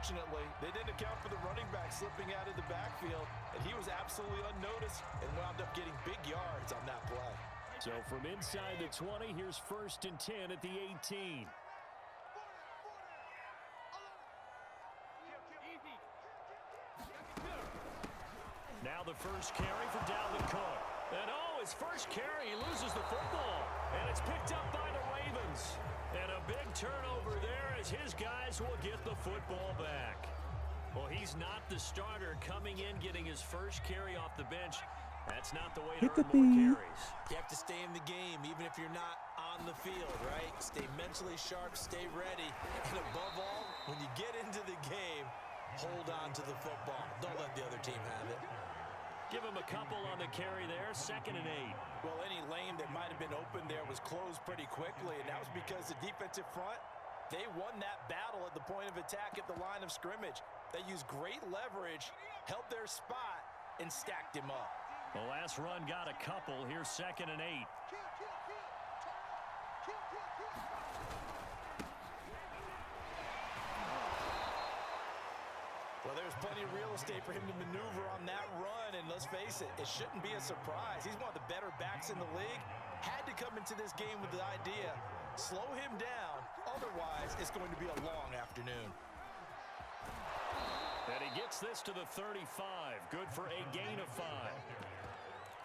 Unfortunately, they didn't account for the running back slipping out of the backfield, and he was absolutely unnoticed and wound up getting big yards on that play. So from inside the 20, here's 1st and 10 at the 18. Now the first carry for Dalvin Cook. And his first carry, he loses the football. And it's picked up by the Ravens. And a big turnover there as his guys will get the football back. Well, he's not the starter coming in, getting his first carry off the bench. That's not the way to earn more carries. You have to stay in the game, even if you're not on the field, right? Stay mentally sharp, stay ready. And above all, when you get into the game, hold on to the football. Don't let the other team have it. Give him a couple on the carry there, 2nd and 8. Well, any lane that might have been open there was closed pretty quickly, and that was because the defensive front, they won that battle at the point of attack at the line of scrimmage. They used great leverage, held their spot, and stacked him up. The last run got a couple. Here's 2nd and 8. Well, there's plenty of real estate for him to maneuver on that run, and let's face it, it shouldn't be a surprise. He's one of the better backs in the league. Had to come into this game with the idea, slow him down, otherwise it's going to be a long afternoon. And he gets this to the 35. Good for a gain of 5.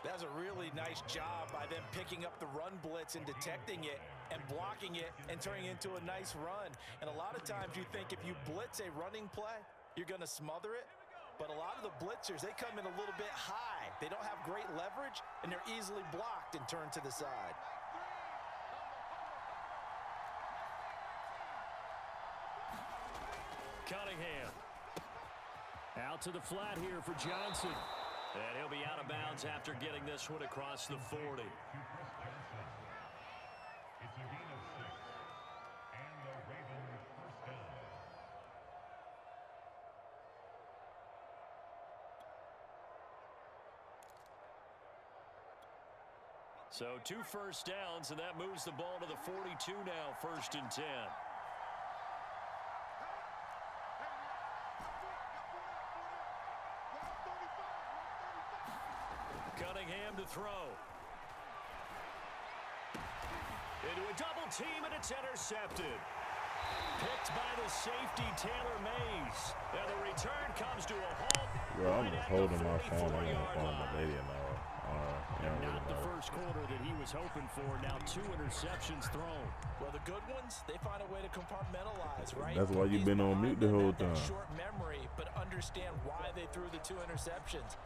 That was a really nice job by them picking up the run blitz and detecting it and blocking it and turning it into a nice run. And a lot of times you think if you blitz a running play, you're going to smother it. But a lot of the blitzers, they come in a little bit high. They don't have great leverage, and they're easily blocked and turned to the side. Cunningham. Out to the flat here for Johnson. And he'll be out of bounds after getting this one across the 40. So 2 first downs, and that moves the ball to the 42 now, 1st and 10. Cunningham to throw. Into a double team, and it's intercepted. Picked by the safety, Taylor Mays. And the return comes to a halt. Bro, I'm just holding my phone. I'm on the phone with my lady now. Not the first quarter that he was hoping for. Now 2 interceptions thrown. Well, the good ones, they find a way to compartmentalize, right? That's why you've been on mute the whole time. Short memory, but understand why they threw the 2 interceptions.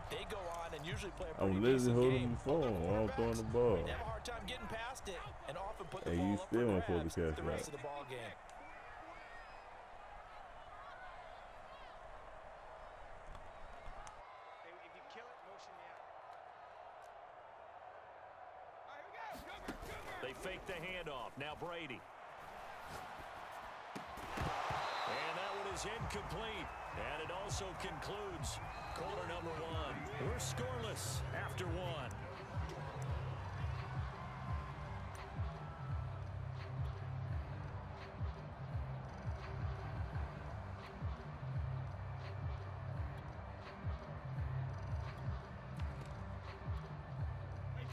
They go on and usually play a pretty decent game. I'm literally holding the phone while I'm throwing the ball. They have a hard time getting past it and often put the Hey, ball you up still for ain't supposed to grabs catch the rest that. of the ball game. They fake the handoff. Now Brady. And that one is incomplete. And it also concludes quarter number 1. We're scoreless after 1.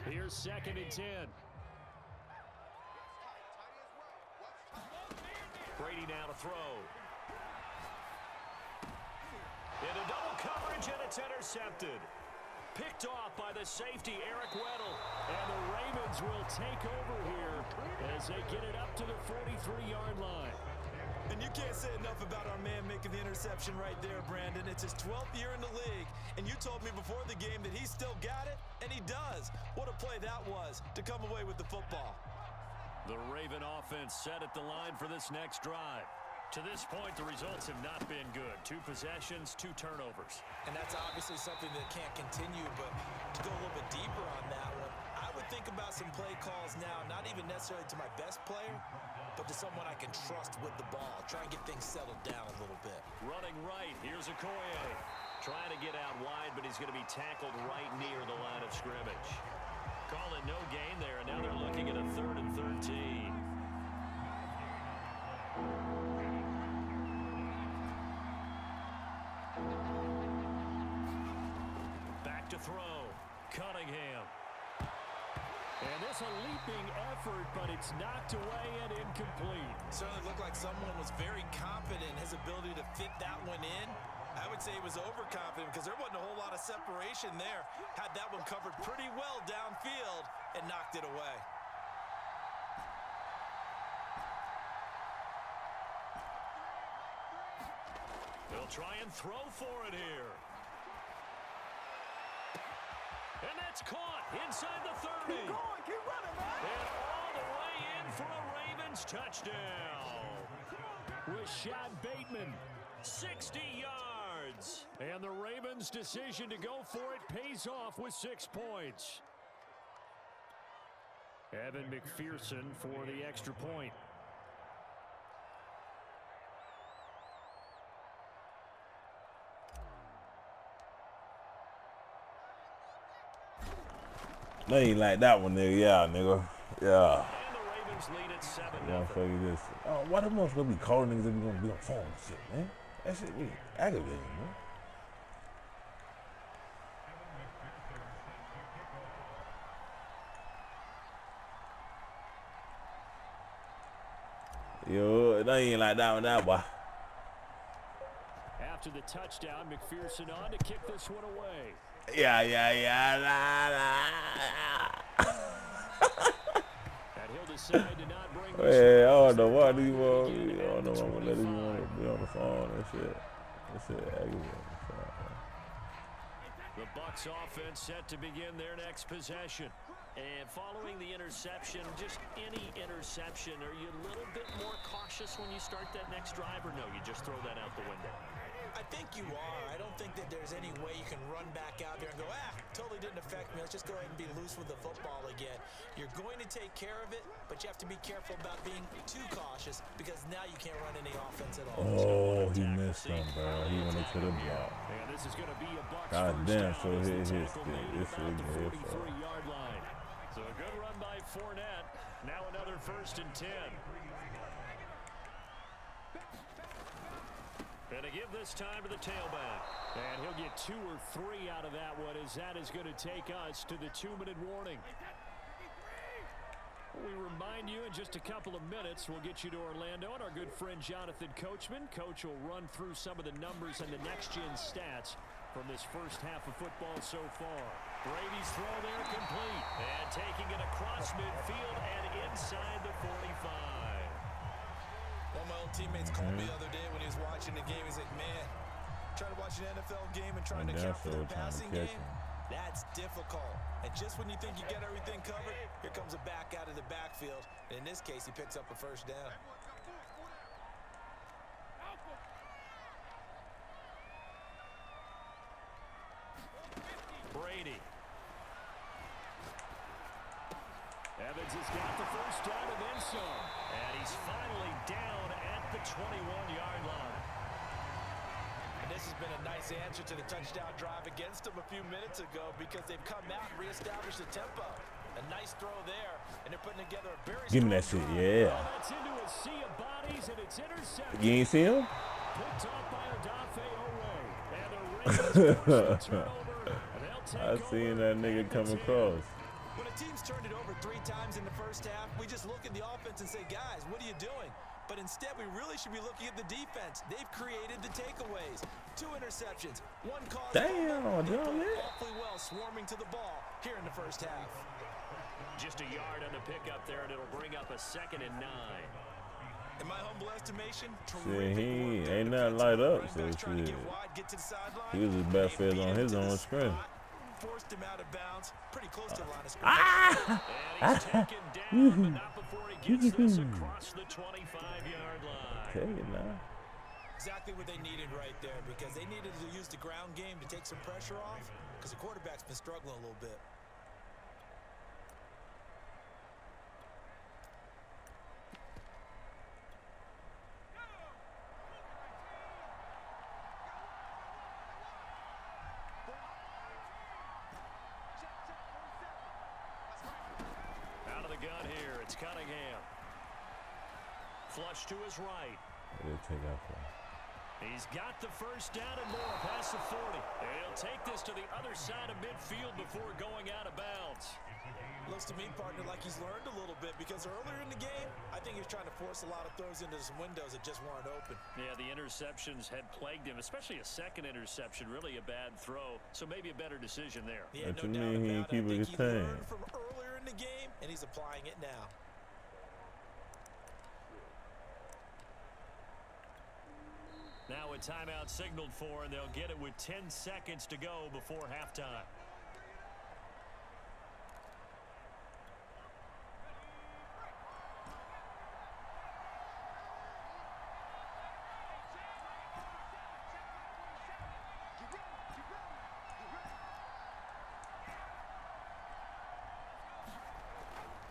Here's 2nd and 10. Brady now to throw. Into double coverage, and it's intercepted. Picked off by the safety, Eric Weddle. And the Ravens will take over here as they get it up to the 43-yard line. And you can't say enough about our man making the interception right there, Brandon. It's his 12th year in the league, and you told me before the game that he still got it, and he does. What a play that was to come away with the football. The Raven offense set at the line for this next drive. To this point, the results have not been good. 2 possessions, 2 turnovers. And that's obviously something that can't continue, but to go a little bit deeper on that one, I would think about some play calls now, not even necessarily to my best player, but to someone I can trust with the ball. Try and get things settled down a little bit. Running right, here's Okoye. Trying to get out wide, but he's going to be tackled right near the line of scrimmage. Call it no gain there, and now they're looking at a 3rd and 13. to throw. Cunningham. And this a leaping effort, but it's knocked away and incomplete. Certainly looked like someone was very confident in his ability to fit that one in. I would say he was overconfident because there wasn't a whole lot of separation there. Had that one covered pretty well downfield and knocked it away. They'll try and throw for it here. And that's caught inside the 30. Keep going, keep running, man. And all the way in for a Ravens touchdown. Rashad Bateman, 60 yards. And the Ravens' decision to go for it pays off with 6 points. Evan McPherson for the extra point. They ain't like that one, nigga. Yeah, nigga. Yeah. And the Ravens lead at 7-0. Motherfucker, this. Oh, why the motherfucker be calling niggas if you gonna be on phone and shit, man? That shit be aggravating, man. Yo, they ain't like that one, that boy. After the touchdown, McPherson on to kick this one away. Yeah. And he'll decide to not bring this Hey, I don't know why these motherfuckers, I don't know why I'm gonna let these motherfuckers be on the phone and shit. That shit aggravating. The Bucs offense set to begin their next possession. And following the interception, just any interception, are you a little bit more cautious when you start that next drive, or no, you just throw that out the window? I think you are. I don't think that there's any way you can run back out there and go, totally didn't affect me. Let's just go ahead and be loose with the football again. You're going to take care of it, but you have to be careful about being too cautious because now you can't run any offense at all. Oh, he missed him, bro. He went into the block. And this is going to be a Bucs God damn, so first down as his the tackle thing. made This about is the his 43-yard line. So a good run by Fournette. Now another 1st and 10. And to give this time to the tailback. And he'll get 2 or 3 out of that one, as that is going to take us to the 2-minute warning. We remind you in just a couple of minutes, we'll get you to Orlando and our good friend Jonathan Coachman. Coach will run through some of the numbers and the next-gen stats from this first half of football so far. Brady's throw there complete. And taking it across midfield and inside the 45. One of my old teammates called me the other day when he was watching the game. He's like, man, trying to watch an NFL game and trying to count for their passing game, that's difficult. And just when you think you get everything covered, here comes a back out of the backfield. And in this case, he picks up a 1st down. Brady. Evans has got the 1st down and then some. And he's finally down at the 21-yard line. And this has been a nice answer to the touchdown drive against them a few minutes ago because they've come out and reestablished the tempo. A nice throw there, and they're putting together a very Give me that shit, yeah. Oh, that's into a sea of bodies, and it's intercepted. You ain't see him? Picked off by Odafe Oweh. And the Ravens force the turnover, and they'll take I seen over that nigga at the come 10. across. When a team's turned it over 3 times in the first half, we just look at the offense and say, guys, what are you doing? But instead, we really should be looking at the defense. They've created the takeaways. 2 interceptions, 1 cause. Damn, They damn, played man. awfully well swarming to the ball here in the first half. Just a yard on the pickup there, and it'll bring up a 2nd and 9. In my humble estimation, Shit, he ain't nothing light up, so shit. He was his best fit on his own screen. Forced him out of bounds, pretty close to the line of scrimmage. And he's taken down, but not before he gets this across the 25-yard line. Take it now. Exactly what they needed right there, because they needed to use the ground game to take some pressure off, because the quarterback's been struggling a little bit. Out of the gun here, it's Cunningham. Flush to his right. What did it take out for? He's got the first down and more past the 40. And he'll take this to the other side of midfield before going out of bounds. Looks to me, partner, like he's learned a little bit because earlier in the game, I think he was trying to force a lot of throws into some windows that just weren't open. Yeah, the interceptions had plagued him, especially a second interception, really a bad throw. So maybe a better decision there. Yeah, What no you doubt mean he ain't about it. I keeping think his he team? learned from earlier in the game, and he's applying it now. Now a timeout signaled for, and they'll get it with 10 seconds to go before halftime.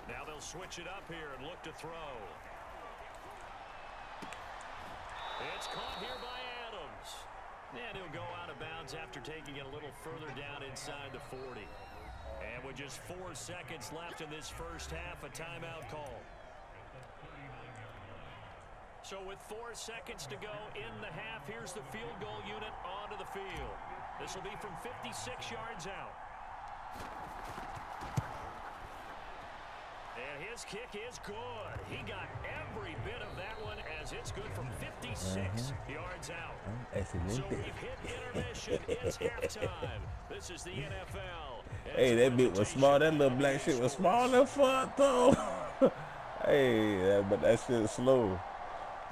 Now they'll switch it up here and look to throw. It's caught here by Adams. And he'll go out of bounds after taking it a little further down inside the 40. And with just 4 seconds left in this first half, a timeout call. So with 4 seconds to go in the half, here's the field goal unit onto the field. This will be from 56 yards out. And his kick is good. He got every bit of that one as it's good from 56 yards out. So we've hit intermission. It's halftime. This is the NFL. Hey, that bit was small. That little black shit was small and fun, though. Hey, but that shit is slow.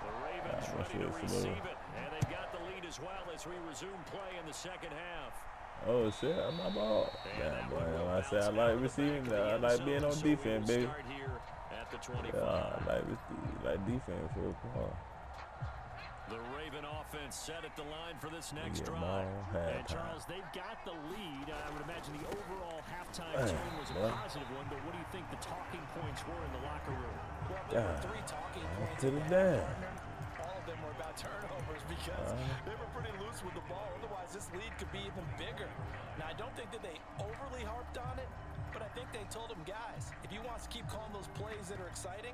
The Ravens ready to receive it. And they've got the lead as well as we resume play in the second half. Oh shit, my ball. Damn, boy. I said I like receiving. I like being on defense, baby. Yeah, I like defense for a while. The Raven offense set at the line for this next drive. And Charles, they've got the lead. I would imagine the overall halftime tone was a positive one, but what do you think the talking points were in the locker room? Well, there were 3 talking points. To the damn. All of them were about turnovers because they were pretty loose with the ball. Otherwise, this lead could be even bigger. Now, I don't think that they overly harped on it, but I think they told them, guys, if you want to keep calling those plays that are exciting,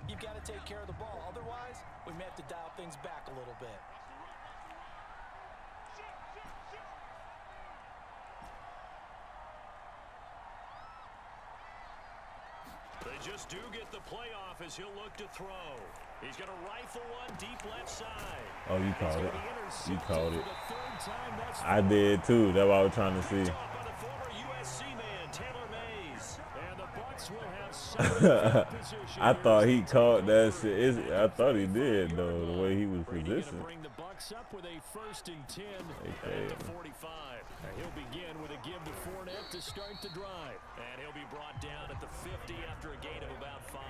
you've got to take care of the ball. Otherwise, we may have to dial things back a little bit. They just do get the playoff as he'll look to throw. He's going to rifle one deep left side. Oh, you called it. You called it. I did too. That's what I was trying to see. I thought he caught that shit. I thought he did though, the way he was positioned. Bring the Bucs up with a 1st and 10 at the 45. He'll begin with a give to Fournette to start the drive, and he'll be brought down at the 50 after a gain of about 5.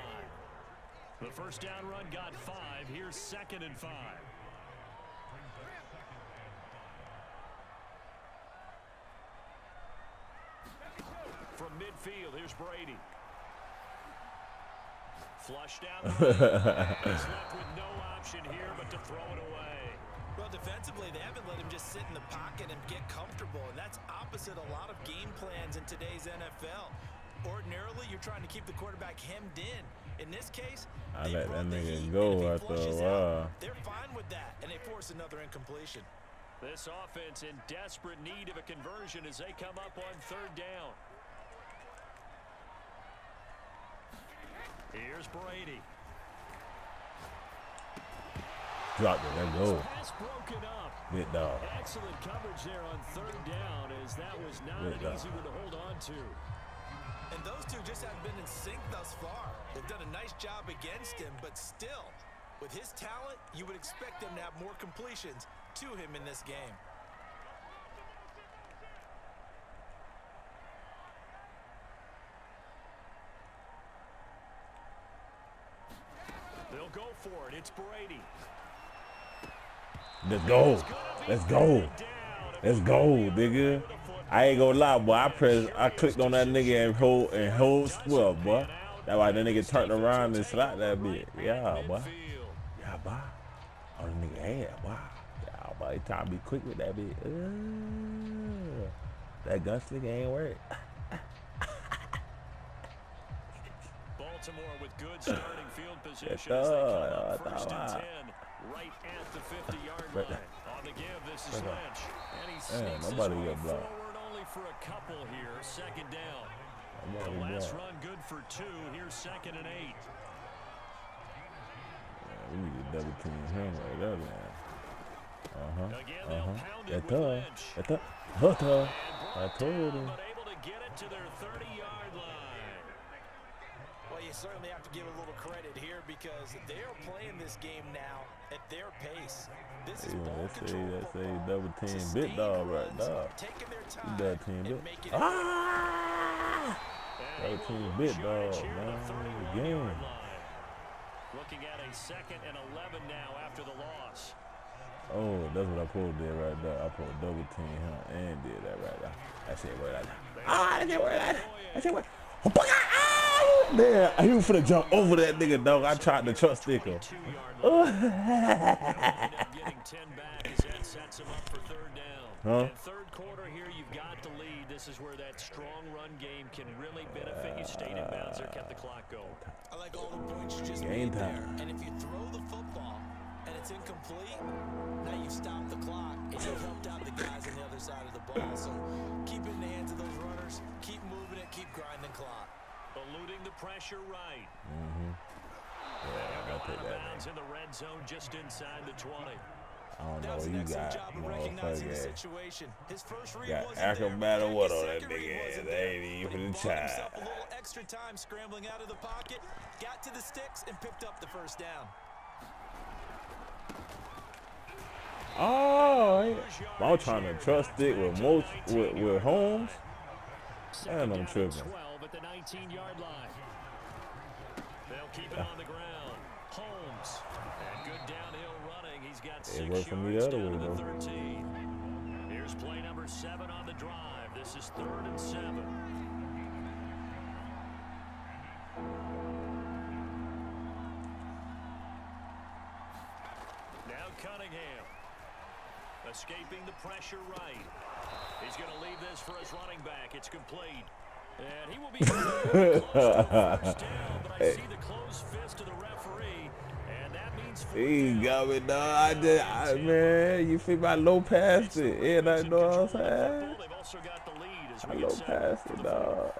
The first down run got 5. Here's 2nd and 5. From midfield, here's Brady. Flush down the right. He's left with no option here but to throw it away. Well, defensively, they haven't let him just sit in the pocket and get comfortable, and that's opposite a lot of game plans in today's NFL. Ordinarily, you're trying to keep the quarterback hemmed in. In this case, I let that nigga go after a while. They're fine with that, and they force another incompletion. This offense in desperate need of a conversion as they come up on 3rd down. Here's Brady. Drop it. Let's go. Pass broken up. Good dog. Excellent coverage there on 3rd down as that was not an easy one to hold on to. And those two just haven't been in sync thus far. They've done a nice job against him, but still, with his talent, you would expect them to have more completions to him in this game. They'll go for it. It's Brady. Let's go. Let's go. Let's go, nigga. I ain't gonna lie, boy. I clicked on that nigga and hold square, boy. That's why the nigga turned around and slapped that bit. Yeah, boy. Yeah, boy. Oh, the nigga had, boy. Yeah, boy. He trying to be quick with that bit. That gunslinger ain't work. Baltimore with good starting field position as they come up 1st and 10. right at the 50-yard Right line. On the give, this is there. Lynch. And he Damn, sneaks his nobody way got blocked. forward only for a couple here. Second down. Nobody The last blocked. run good for 2. Here's 2nd and 8. We need to double team him right there, man. Again, they'll pound it That's with tough. Lynch. That's tough. That's tough. And I brought told down, him. but able to get it to their 30-yard line. Well, you certainly have to give a little credit here because they're playing this game now at their pace. This is ball control That's a football. double team big Sustained dog right runs, there. taking their time Double team and big. making it Ah! And Double he team will big lose yardage dog, here man. at the The 31-yard game. line. Looking at a 2nd and 11 now after the loss. Oh, that's what I pulled there right there. I pulled double team him and did that right there. That shit right there. Ah, that shit right there. That shit right. Ah, man, he was finna jump over that nigga, dog. I tried to trust stick him. 22-yard line. Getting 10 back as that sets him up for 3rd down. Huh? And 3rd quarter here, you've got the lead. This is where that strong run game can really benefit you. Stayed in bounds there, kept the clock going. I like all the points you just Game made there. time. And if you throw the football and it's incomplete, now you stop the clock and you've helped out the guys on the other side of the ball. So keep it in the hands of those runners, keep moving it, keep grinding clock. Eluding the pressure right. Yeah, Go I'll take out of that. bounds in the red zone just inside the 20. I don't That know was what an you excellent got. job of recognizing the Motherfucker. situation. His first read Got wasn't there. acrobat or His what on that second read nigga wasn't ass. there, They ain't even but he finna bought try. himself a little extra time scrambling out of the pocket, got to the sticks, and picked up the first down. Oh, I'm trying to trust it with Holmes. And I'm tripping. 12 at the 19-yard line. They'll keep it on the ground. Holmes. And good downhill running. He's got 6 worked for me yards the other down way, to the though. 13. Here's play number 7 on the drive. This is 3rd and 7. Now Cunningham. Escaping the pressure right. He's going to leave this for his running back. It's complete. And he will be very close to a first down, but I see the closed fist of the referee, and that means He got me, dog. Man, you feel I low past it. And I know what I'm saying. They've also got the lead as I we low get set past for it, the dog.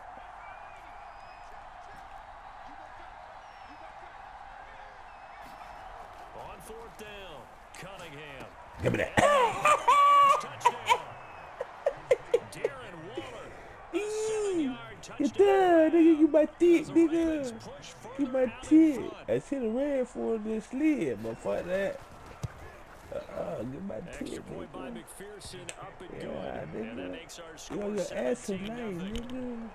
on 4th down, Cunningham. Give me that. Touchdown. Darren Waller. A 7-yard Get touchdown. that, nigga. You my dick, As the Ravens nigga. push You further my out in dick. front. I should have ran for this slid, but fuck that. Get my Extra dick, point by nigga. McPherson, up and Yeah, good. And that nigga. makes our Yo, score your ass 17-0. tonight, nigga.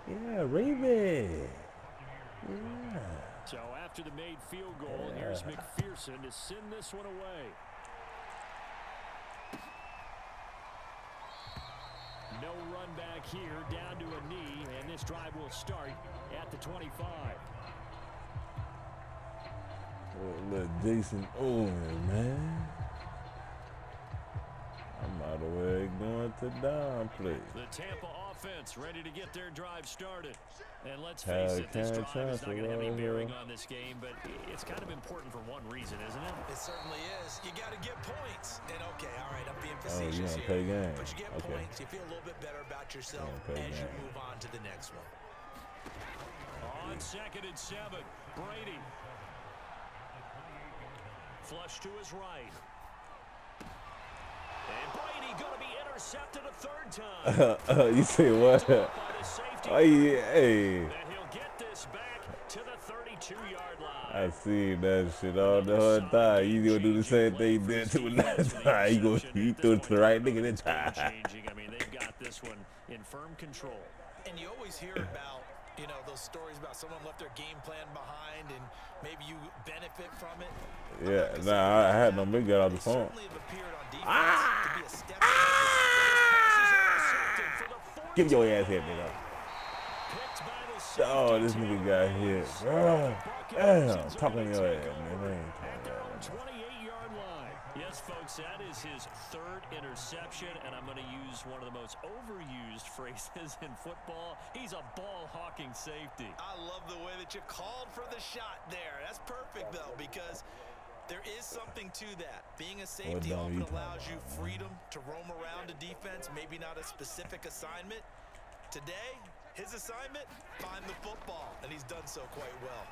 Yeah, Raven. Yeah. So after the made field goal, here's McPherson to send this one away. No run back here, down to a knee, and this drive will start at the 25. Little Jason Owen, man. I'm out of way going to down play. The Tampa offense ready to get their drive started. And let's Had face it, this a drive is not going to have any chance, bearing on this game, but it's kind of important for one reason, isn't it? It certainly is. You got to get points. And okay, all right, I'm being Oh, you facetious want to here. play game? But you get Okay. points. You feel a little bit better about yourself play as you game. move on to the next one. On 2nd and 7, Brady. Flush to his right. And Brady going to be intercepted a 3rd time. You say what? By the safety. Oh, yeah, hey. And he'll get this back to the 32-yard line. I see that shit all the whole time. You gonna do the same thing you did to me last time. You threw it to the right nigga this time. Changing. I mean, they've got this one in firm control. And you always hear about, you know, those stories about someone left their game plan behind and maybe you benefit from it. Yeah, nah, I had no big guy on the They phone. certainly have appeared on defense to be a step ahead. Give your ass here, nigga. Picked by the safety. Oh, this nigga got hit. Damn, talking to your ass, man. At their own 28-yard line. Yes, folks, that is his 3rd interception, and I'm going to use one of the most overused phrases in football. He's a ball-hawking safety. I love the way that you called for the shot there. That's perfect, though, because There is something to that. Being a safety often allows you freedom to roam around a defense, maybe not a specific assignment. Today, his assignment, find the football, and he's done so quite well.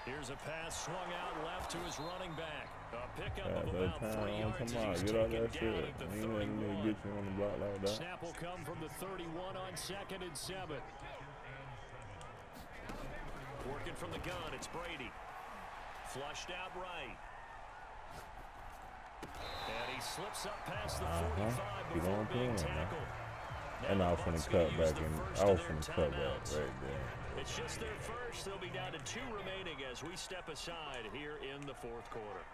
Here's a pass swung out left to his running back. A pickup of about 3 yards as he's get all taken that down shit. at the You ain't 31. get you on the block like that. Snap will come from the 31 on 2nd and 7. Working from the gun, it's Brady. Flushed out right. And he slips up past the 45 before being tackled. And I was finna cut back in. I was finna cut back right there. It's just their first. They'll be down to 2 remaining as we step aside here in the 4th quarter.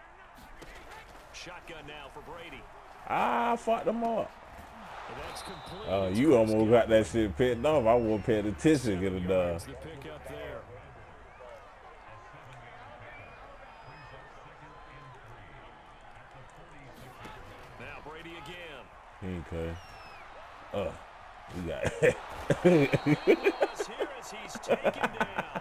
Shotgun now for Brady. I fucked them up. That's complete. You almost got that shit picked off. I won't pay attention to get it done. The pick up there. Now Brady again. He ain't cut. We got it. Here as he's taken down.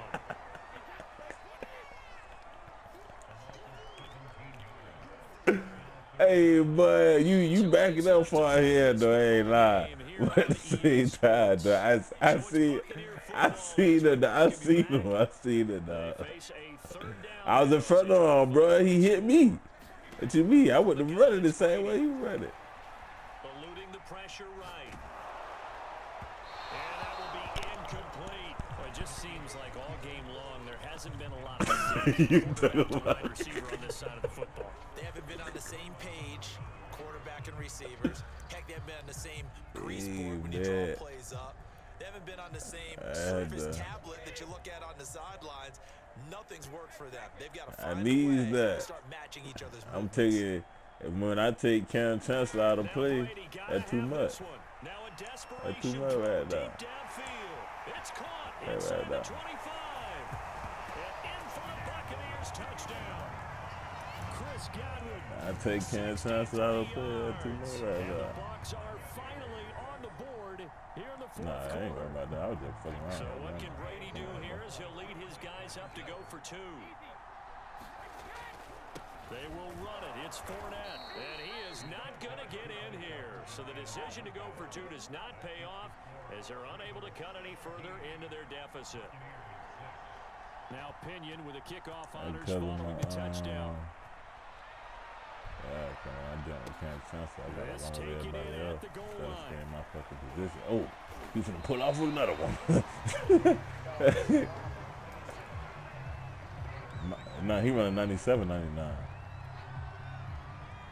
Hey, bud, you backing up for here, though. I ain't lying. But at the same time, though, I see it, dog. I was in front of him, bro. He hit me. What you mean? I wouldn't have run it the same way he run it. Eluding the pressure right. And that will be incomplete. Well, it just seems like all game long there hasn't been a lot of wide receiver on this side of the football. They haven't been on the same page, quarterback and receivers. Heck, they haven't been on the same grease board when you draw plays up. They haven't been on the same surface tablet that you look at on the sidelines. Nothing's worked for them. They've got to find a way to start matching each other's moves. I'm taking, when I take Cam Chancellor out of play, that's too much. That's too much right now. It's caught inside the 25. And in for the Buccaneers touchdown. Chris Godwin. I take Cam Chancellor out of play, that's too much right now. The Bucs are finally on the board here in the 4th quarter. I ain't worried about that. I was just fucking around. So what can Brady do here as he'll lead his guys up to go for 2. They will run it. It's Fournette. And he is not going to get in here. So the decision to go for 2 does not pay off as they're unable to cut any further into their deficit. Now Pinion with a kickoff honors following the touchdown. Yeah, come on, I jumped with Cam Chancellor. I got Let's along take with it in everybody at else. the goal Gotta line. stay in my fucking position. Oh, he's gonna pull off with another one. Nah, he running 97, 99.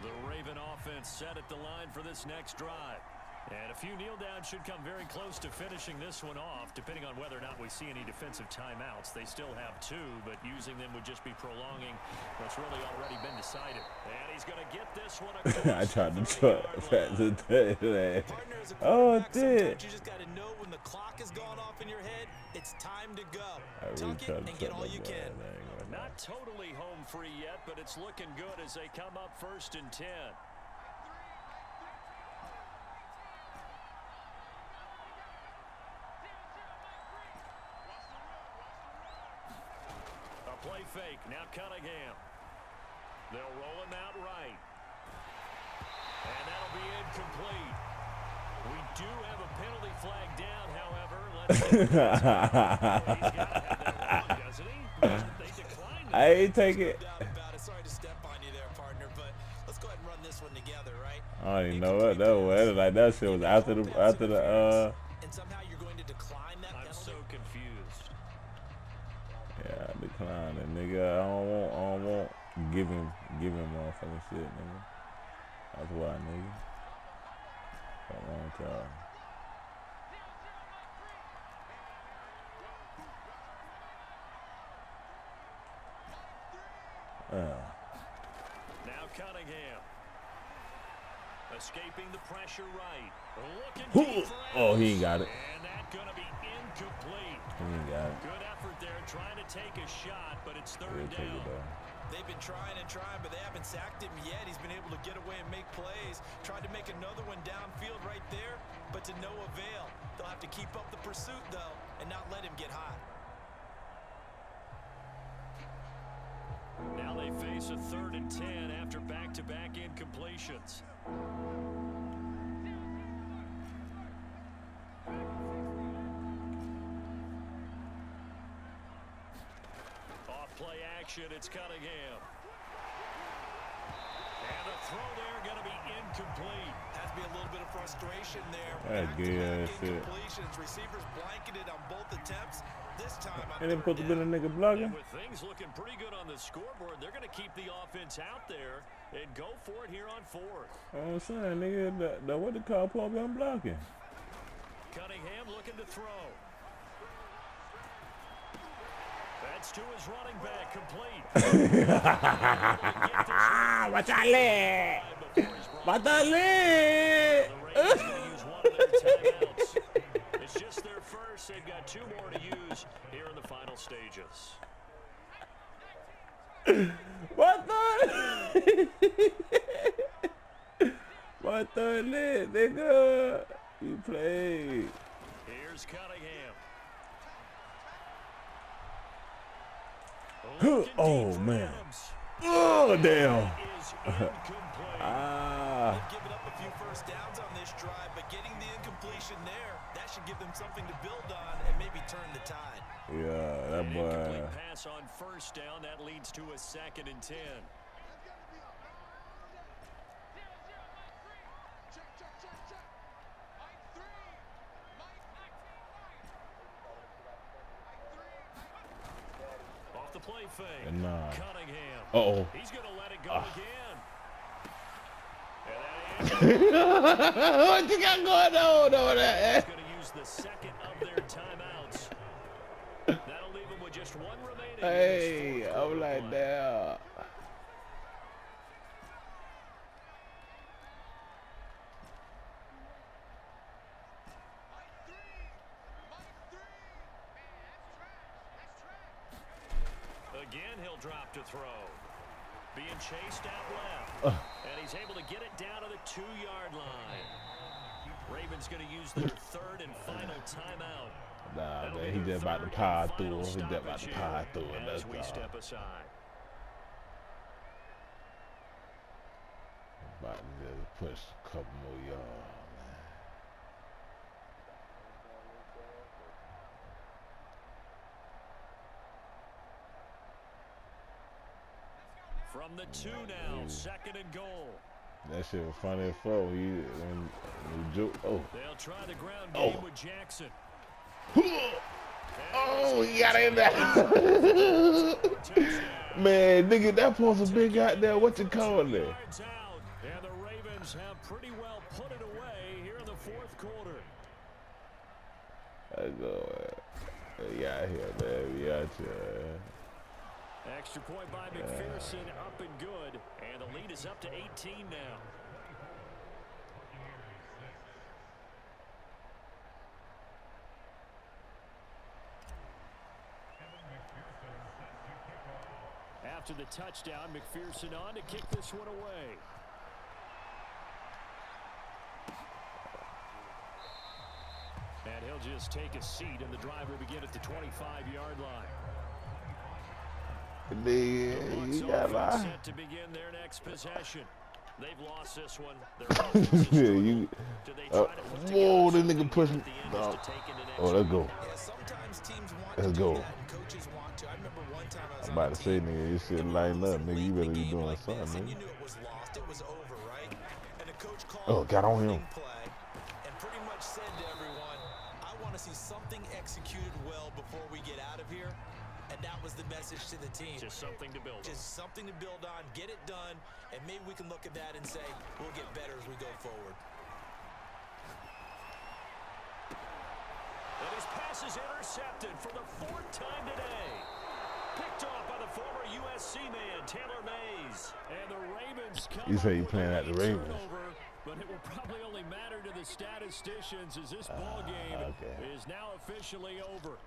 The Raven offense set at the line for this next drive. And a few kneel downs should come very close to finishing this one off, depending on whether or not we see any defensive timeouts. They still have 2, but using them would just be prolonging what's really already been decided. And he's going to get this one across. I tried to try today. Oh, it did. You just got to know when the clock has gone off in your head, it's time to go. Really Tuck it and get all you can. Not totally home free yet, but it's looking good as they come up 1st and 10. Play fake. Now Cunningham. They'll roll him out right. And that'll be incomplete. We do have a penalty flag down, however. Let's he's got to have that wrong, doesn't he? They declined it. I ain't take it. Sorry to step on you there, partner, but let's go ahead and run this one together, right? I don't even know what that was. Like that shit was after the And somehow you're going to decline that penalty. I'm so confused. Yeah, I decline it, nigga. I don't want give him motherfucking shit, nigga. That's why, nigga. What's wrong with y'all? Now Cunningham. Escaping the pressure right. Looking deep Oh, he ain't got it. And that's going to be incomplete. He ain't got it. Good effort there trying to take a shot, but it's 3rd He'll take down. it though. They've been trying and trying, but they haven't sacked him yet. He's been able to get away and make plays. Tried to make another one downfield right there, but to no avail. They'll have to keep up the pursuit, though, and not let him get hot. Now they face a 3rd and 10 after back-to-back incompletions. Off play action, it's Cunningham. And the throw there going to be incomplete. Has to be a little bit of frustration there. That's good shit. Receivers blanketed on both attempts. This time And then put the bit of nigga blocking. With things looking pretty good on the scoreboard, they're going to keep the offense out there and go for it here on 4th. I'm saying, nigga, that what the call Paul been blocking. Cunningham looking to throw. That's to his running back, complete. Watch out, leg. Watch out, leg. It's just their first. They've got 2 more to use here in the final stages. What the? What the leg, nigga? You played. Here's Cunningham. Oh, man. Oh, damn. They've given up a few first downs on this drive, but getting the incompletion there, that should give them something to build on and maybe turn the tide. Yeah, that boy. Incomplete pass on first down. That leads to a 2nd and 10. Off the play fake. Cunningham. Uh-oh. He's going to let it go again. What you got going on over there? He's going to use the 2nd of their timeouts. That'll leave him with just 1 remaining. Hey, I'm like that. Again, he'll drop to throw. Being chased out left. And he's able to get it down to the 2-yard line. Ravens going to use their 3rd and final timeout. Nah, man, he just about to power through. He just about to power through it. That's as we step aside. About to just push a couple more yards. From the 2 now, 2nd and goal. That shit was funny as fuck. Oh. They'll try the ground game with Jackson. Oh, he got in there. Man, nigga, that supposed to be out there. What you calling it? And the Ravens have pretty well put it away here in the 4th quarter. Let's go, man. We out here, man. We out here. Extra point by McPherson, up and good. And the lead is up to 18 now. After the touchdown, McPherson on to kick this one away. And he'll just take a seat, and the drive will begin at the 25-yard line. You got set to begin their next possession. They've lost this one. Whoa, this nigga push me. Oh, let's go. Let's go. I'm about to say, nigga, you should line up, nigga. You better be doing something, nigga. Oh, got on him. And pretty much said to everyone, I want to see something executed well before we get out of here. And that was the message to the team. Just something to build on. Just something to build on, get it done, and maybe we can look at that and say, we'll get better as we go forward. And his pass is intercepted for the 4th time today. Picked off by the former USC man, Taylor Mays. And the Ravens come You say you up playing with at the a Ravens. turnover, but it will probably only matter to the statisticians as this ball game is now officially over.